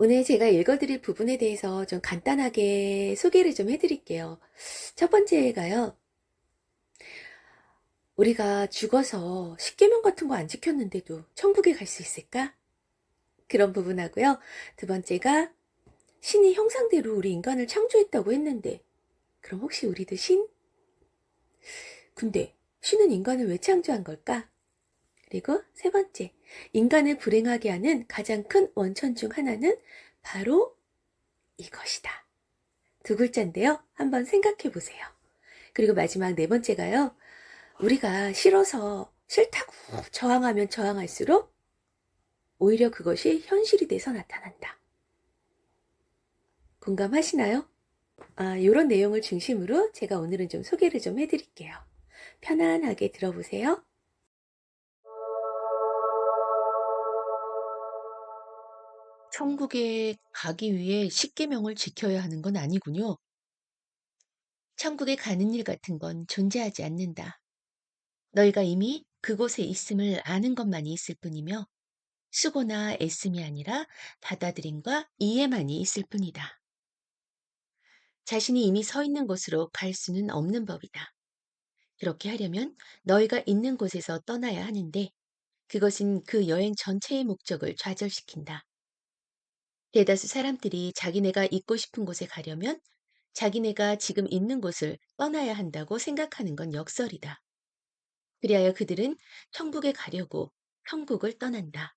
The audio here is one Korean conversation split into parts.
오늘 제가 읽어드릴 부분에 대해서 좀 간단하게 소개를 좀 해드릴게요. 첫 번째가요. 우리가 죽어서 십계명 같은 거 안 지켰는데도 천국에 갈 수 있을까? 그런 부분하고요. 두 번째가 신이 형상대로 우리 인간을 창조했다고 했는데 그럼 혹시 우리도 신? 근데 신은 인간을 왜 창조한 걸까? 그리고 세 번째, 인간을 불행하게 하는 가장 큰 원천 중 하나는 바로 이것이다. 두 글자인데요. 한번 생각해 보세요. 그리고 마지막 네 번째가요. 우리가 싫어서 싫다고 저항하면 저항할수록 오히려 그것이 현실이 돼서 나타난다. 공감하시나요? 이런 내용을 중심으로 제가 오늘은 좀 소개를 좀 해드릴게요. 편안하게 들어보세요. 천국에 가기 위해 십계명을 지켜야 하는 건 아니군요. 천국에 가는 일 같은 건 존재하지 않는다. 너희가 이미 그곳에 있음을 아는 것만이 있을 뿐이며 수고나 애씀이 아니라 받아들임과 이해만이 있을 뿐이다. 자신이 이미 서 있는 곳으로 갈 수는 없는 법이다. 그렇게 하려면 너희가 있는 곳에서 떠나야 하는데 그것은 그 여행 전체의 목적을 좌절시킨다. 대다수 사람들이 자기네가 있고 싶은 곳에 가려면 자기네가 지금 있는 곳을 떠나야 한다고 생각하는 건 역설이다. 그리하여 그들은 천국에 가려고 천국을 떠난다.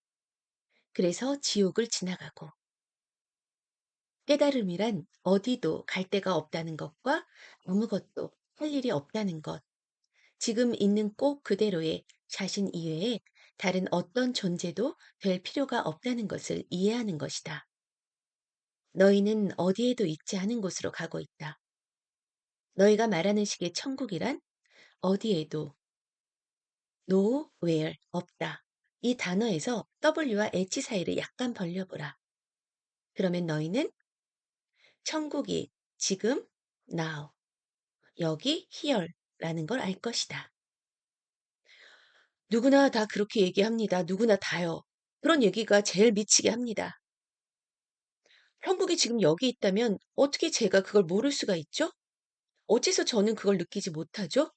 그래서 지옥을 지나가고 깨달음이란 어디도 갈 데가 없다는 것과 아무것도 할 일이 없다는 것, 지금 있는 꼭 그대로의 자신 이외에 다른 어떤 존재도 될 필요가 없다는 것을 이해하는 것이다. 너희는 어디에도 있지 않은 곳으로 가고 있다. 너희가 말하는 식의 천국이란 어디에도 nowhere 없다. 이 단어에서 W와 H 사이를 약간 벌려보라. 그러면 너희는 천국이 지금 now, 여기 here라는 걸 알 것이다. 누구나 다 그렇게 얘기합니다. 누구나 다요. 그런 얘기가 제일 미치게 합니다. 천국이 지금 여기 있다면 어떻게 제가 그걸 모를 수가 있죠? 어째서 저는 그걸 느끼지 못하죠?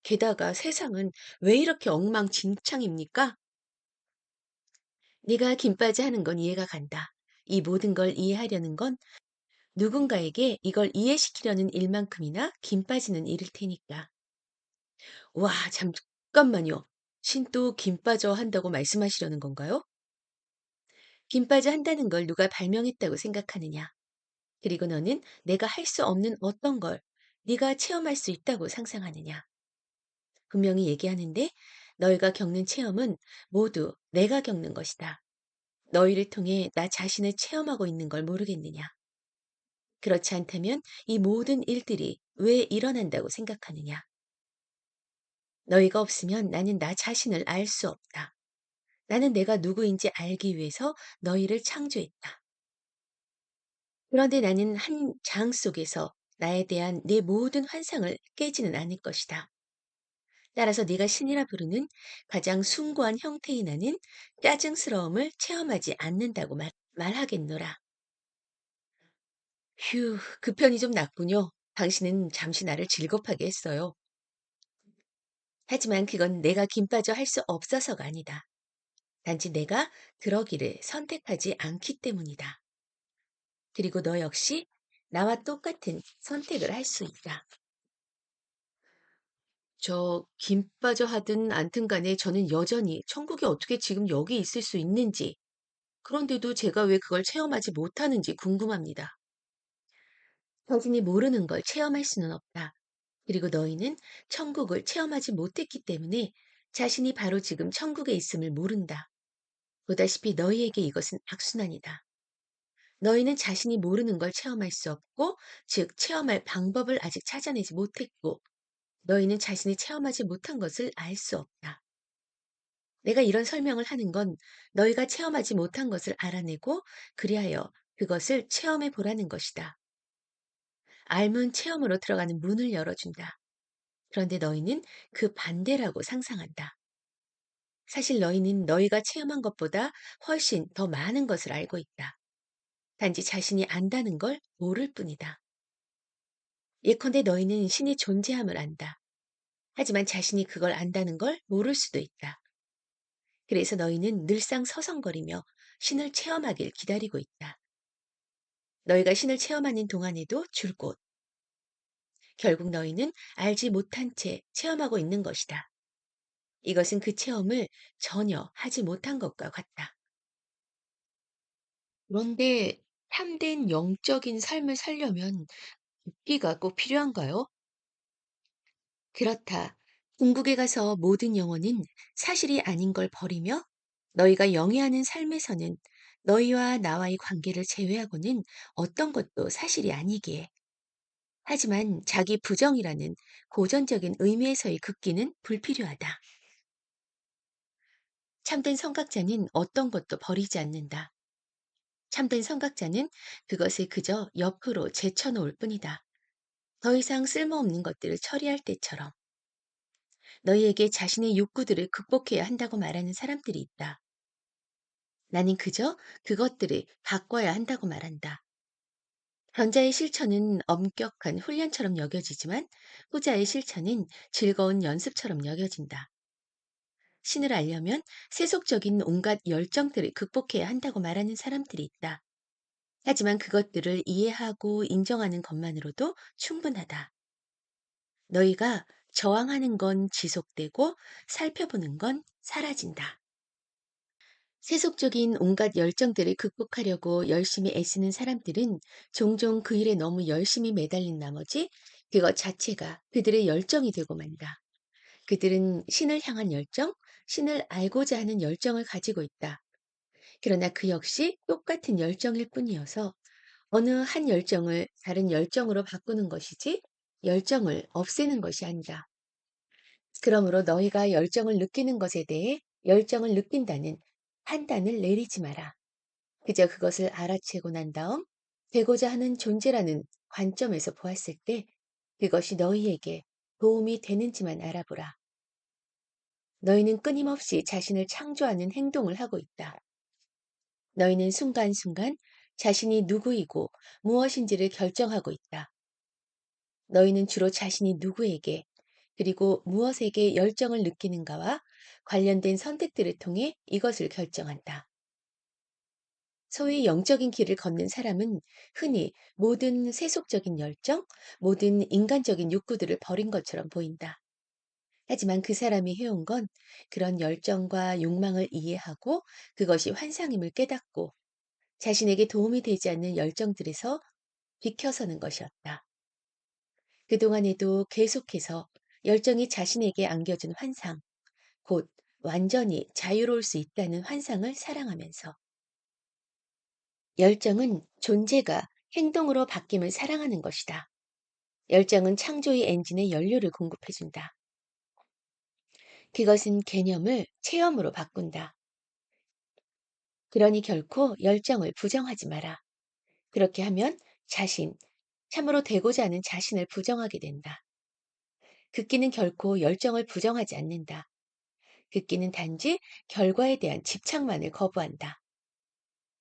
게다가 세상은 왜 이렇게 엉망진창입니까? 네가 김빠지 하는 건 이해가 간다. 이 모든 걸 이해하려는 건 누군가에게 이걸 이해시키려는 일만큼이나 김빠지는 일일 테니까. 와, 잠깐만요. 신또 김빠져 한다고 말씀하시려는 건가요? 김빠져 한다는 걸 누가 발명했다고 생각하느냐? 그리고 너는 내가 할 수 없는 어떤 걸 네가 체험할 수 있다고 상상하느냐? 분명히 얘기하는데 너희가 겪는 체험은 모두 내가 겪는 것이다. 너희를 통해 나 자신을 체험하고 있는 걸 모르겠느냐? 그렇지 않다면 이 모든 일들이 왜 일어난다고 생각하느냐? 너희가 없으면 나는 나 자신을 알 수 없다. 나는 내가 누구인지 알기 위해서 너희를 창조했다. 그런데 나는 한 장 속에서 나에 대한 내 모든 환상을 깨지는 않을 것이다. 따라서 네가 신이라 부르는 가장 숭고한 형태의 나는 짜증스러움을 체험하지 않는다고 말하겠노라. 휴, 그 편이 좀 낫군요. 당신은 잠시 나를 즐겁하게 했어요. 하지만 그건 내가 김 빠져 할 수 없어서가 아니다. 단지 내가 그러기를 선택하지 않기 때문이다. 그리고 너 역시 나와 똑같은 선택을 할 수 있다. 김 빠져 하든 않든 간에 저는 여전히 천국이 어떻게 지금 여기 있을 수 있는지, 그런데도 제가 왜 그걸 체험하지 못하는지 궁금합니다. 자신이 모르는 걸 체험할 수는 없다. 그리고 너희는 천국을 체험하지 못했기 때문에 자신이 바로 지금 천국에 있음을 모른다. 보다시피 너희에게 이것은 악순환이다. 너희는 자신이 모르는 걸 체험할 수 없고, 즉 체험할 방법을 아직 찾아내지 못했고, 너희는 자신이 체험하지 못한 것을 알 수 없다. 내가 이런 설명을 하는 건 너희가 체험하지 못한 것을 알아내고 그리하여 그것을 체험해 보라는 것이다. 알문 체험으로 들어가는 문을 열어준다. 그런데 너희는 그 반대라고 상상한다. 사실 너희는 너희가 체험한 것보다 훨씬 더 많은 것을 알고 있다. 단지 자신이 안다는 걸 모를 뿐이다. 예컨대 너희는 신이 존재함을 안다. 하지만 자신이 그걸 안다는 걸 모를 수도 있다. 그래서 너희는 늘상 서성거리며 신을 체험하길 기다리고 있다. 너희가 신을 체험하는 동안에도 줄곧 결국 너희는 알지 못한 채 체험하고 있는 것이다. 이것은 그 체험을 전혀 하지 못한 것과 같다. 그런데 참된 영적인 삶을 살려면 돕기가 꼭 필요한가요? 그렇다. 궁극에 가서 모든 영혼은 사실이 아닌 걸 버리며 너희가 영위하는 삶에서는 너희와 나와의 관계를 제외하고는 어떤 것도 사실이 아니기에. 하지만 자기 부정이라는 고전적인 의미에서의 극기는 불필요하다. 참된 성각자는 어떤 것도 버리지 않는다. 참된 성각자는 그것을 그저 옆으로 제쳐놓을 뿐이다. 더 이상 쓸모없는 것들을 처리할 때처럼. 너희에게 자신의 욕구들을 극복해야 한다고 말하는 사람들이 있다. 나는 그저 그것들을 바꿔야 한다고 말한다. 전자의 실천은 엄격한 훈련처럼 여겨지지만 후자의 실천은 즐거운 연습처럼 여겨진다. 신을 알려면 세속적인 온갖 열정들을 극복해야 한다고 말하는 사람들이 있다. 하지만 그것들을 이해하고 인정하는 것만으로도 충분하다. 너희가 저항하는 건 지속되고 살펴보는 건 사라진다. 세속적인 온갖 열정들을 극복하려고 열심히 애쓰는 사람들은 종종 그 일에 너무 열심히 매달린 나머지 그것 자체가 그들의 열정이 되고 만다. 그들은 신을 향한 열정, 신을 알고자 하는 열정을 가지고 있다. 그러나 그 역시 똑같은 열정일 뿐이어서 어느 한 열정을 다른 열정으로 바꾸는 것이지 열정을 없애는 것이 아니다. 그러므로 너희가 열정을 느끼는 것에 대해 열정을 느낀다는 판단을 내리지 마라. 그저 그것을 알아채고 난 다음 되고자 하는 존재라는 관점에서 보았을 때 그것이 너희에게 도움이 되는지만 알아보라. 너희는 끊임없이 자신을 창조하는 행동을 하고 있다. 너희는 순간순간 자신이 누구이고 무엇인지를 결정하고 있다. 너희는 주로 자신이 누구에게 그리고 무엇에게 열정을 느끼는가와 관련된 선택들을 통해 이것을 결정한다. 소위 영적인 길을 걷는 사람은 흔히 모든 세속적인 열정, 모든 인간적인 욕구들을 버린 것처럼 보인다. 하지만 그 사람이 해온 건 그런 열정과 욕망을 이해하고 그것이 환상임을 깨닫고 자신에게 도움이 되지 않는 열정들에서 비켜서는 것이었다. 그동안에도 계속해서 열정이 자신에게 안겨준 환상, 곧 완전히 자유로울 수 있다는 환상을 사랑하면서 열정은 존재가 행동으로 바뀜을 사랑하는 것이다. 열정은 창조의 엔진에 연료를 공급해준다. 그것은 개념을 체험으로 바꾼다. 그러니 결코 열정을 부정하지 마라. 그렇게 하면 참으로 되고자 하는 자신을 부정하게 된다. 극기는 결코 열정을 부정하지 않는다. 극기는 단지 결과에 대한 집착만을 거부한다.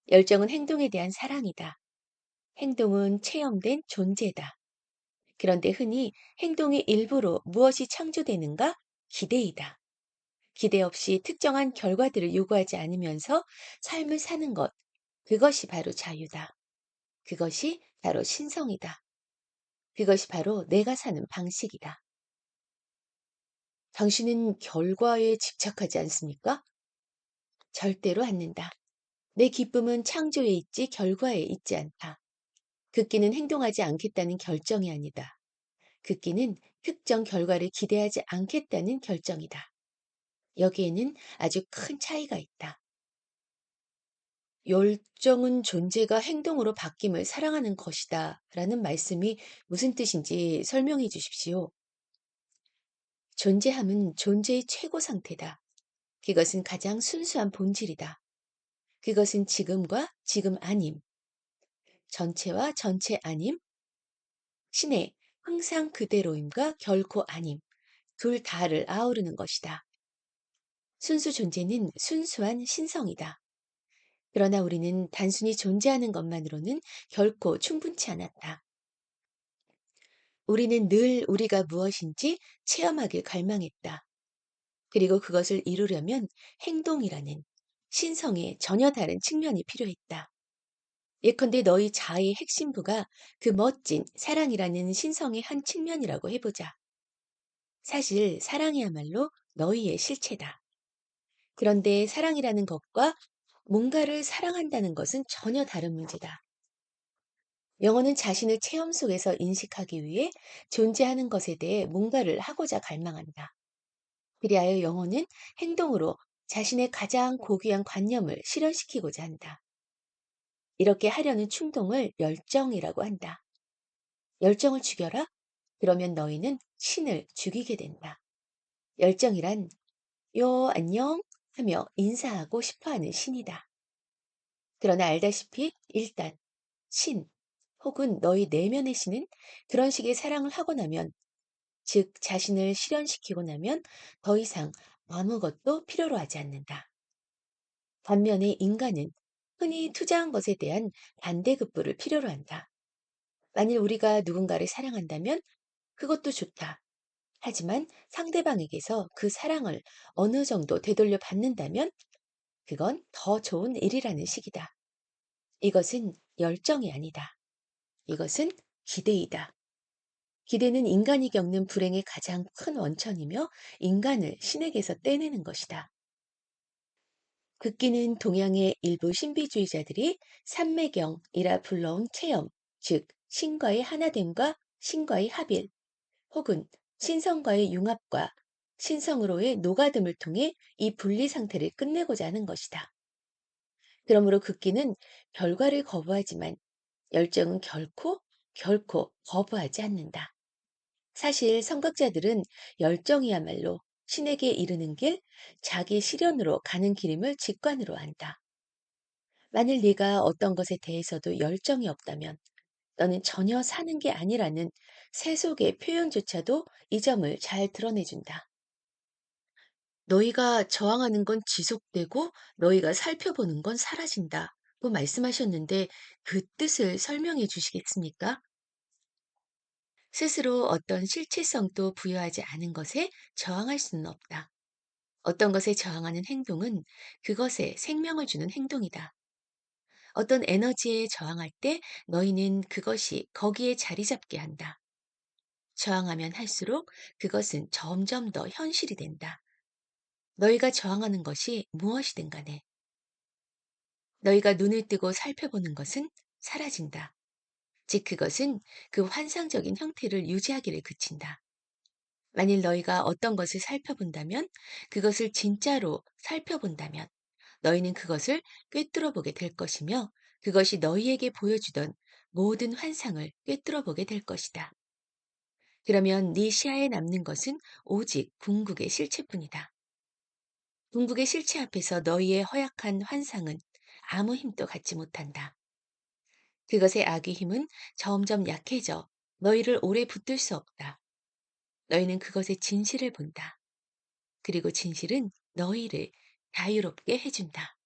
열정은 행동에 대한 사랑이다. 행동은 체험된 존재다. 그런데 흔히 행동의 일부로 무엇이 창조되는가? 기대이다. 기대 없이 특정한 결과들을 요구하지 않으면서 삶을 사는 것. 그것이 바로 자유다. 그것이 바로 신성이다. 그것이 바로 내가 사는 방식이다. 당신은 결과에 집착하지 않습니까? 절대로 않는다. 내 기쁨은 창조에 있지 결과에 있지 않다. 극기는 행동하지 않겠다는 결정이 아니다. 극기는 특정 결과를 기대하지 않겠다는 결정이다. 여기에는 아주 큰 차이가 있다. 열정은 존재가 행동으로 바뀜을 사랑하는 것이다. 라는 말씀이 무슨 뜻인지 설명해 주십시오. 존재함은 존재의 최고 상태다. 그것은 가장 순수한 본질이다. 그것은 지금과 지금 아님, 전체와 전체 아님, 신의 항상 그대로임과 결코 아님, 둘 다를 아우르는 것이다. 순수 존재는 순수한 신성이다. 그러나 우리는 단순히 존재하는 것만으로는 결코 충분치 않았다. 우리는 늘 우리가 무엇인지 체험하길 갈망했다. 그리고 그것을 이루려면 행동이라는 신성의 전혀 다른 측면이 필요했다. 예컨대 너희 자아의 핵심부가 그 멋진 사랑이라는 신성의 한 측면이라고 해보자. 사실 사랑이야말로 너희의 실체다. 그런데 사랑이라는 것과 뭔가를 사랑한다는 것은 전혀 다른 문제다. 영혼은 자신을 체험 속에서 인식하기 위해 존재하는 것에 대해 뭔가를 하고자 갈망한다. 그리하여 영혼은 행동으로 자신의 가장 고귀한 관념을 실현시키고자 한다. 이렇게 하려는 충동을 열정이라고 한다. 열정을 죽여라? 그러면 너희는 신을 죽이게 된다. 열정이란 요, 안녕 하며 인사하고 싶어 하는 신이다. 그러나 알다시피 일단 신 혹은 너희 내면의 신은 그런 식의 사랑을 하고 나면, 즉 자신을 실현시키고 나면 더 이상 아무것도 필요로 하지 않는다. 반면에 인간은 흔히 투자한 것에 대한 반대급부를 필요로 한다. 만일 우리가 누군가를 사랑한다면 그것도 좋다. 하지만 상대방에게서 그 사랑을 어느 정도 되돌려 받는다면 그건 더 좋은 일이라는 식이다. 이것은 열정이 아니다. 이것은 기대이다. 기대는 인간이 겪는 불행의 가장 큰 원천이며 인간을 신에게서 떼내는 것이다. 극기는 동양의 일부 신비주의자들이 삼매경이라 불러온 체험, 즉 신과의 하나됨과 신과의 합일, 혹은 신성과의 융합과 신성으로의 녹아듦을 통해 이 분리 상태를 끝내고자 하는 것이다. 그러므로 극기는 결과를 거부하지만 열정은 결코 거부하지 않는다. 사실 성각자들은 열정이야말로 신에게 이르는 길, 자기 실현으로 가는 길임을 직관으로 안다. 만일 네가 어떤 것에 대해서도 열정이 없다면 너는 전혀 사는 게 아니라는 세속의 표현조차도 이 점을 잘 드러내준다. 너희가 저항하는 건 지속되고 너희가 살펴보는 건 사라진다고 말씀하셨는데 그 뜻을 설명해 주시겠습니까? 스스로 어떤 실체성도 부여하지 않은 것에 저항할 수는 없다. 어떤 것에 저항하는 행동은 그것에 생명을 주는 행동이다. 어떤 에너지에 저항할 때 너희는 그것이 거기에 자리 잡게 한다. 저항하면 할수록 그것은 점점 더 현실이 된다. 너희가 저항하는 것이 무엇이든 간에 너희가 눈을 뜨고 살펴보는 것은 사라진다. 즉 그것은 그 환상적인 형태를 유지하기를 그친다. 만일 너희가 어떤 것을 살펴본다면, 그것을 진짜로 살펴본다면 너희는 그것을 꿰뚫어 보게 될 것이며 그것이 너희에게 보여주던 모든 환상을 꿰뚫어 보게 될 것이다. 그러면 네 시야에 남는 것은 오직 궁극의 실체뿐이다. 궁극의 실체 앞에서 너희의 허약한 환상은 아무 힘도 갖지 못한다. 그것의 악의 힘은 점점 약해져 너희를 오래 붙들 수 없다. 너희는 그것의 진실을 본다. 그리고 진실은 너희를 자유롭게 해준다.